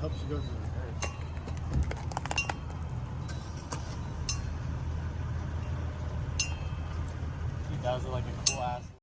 hope she goes to the church. He does it like a cool ass.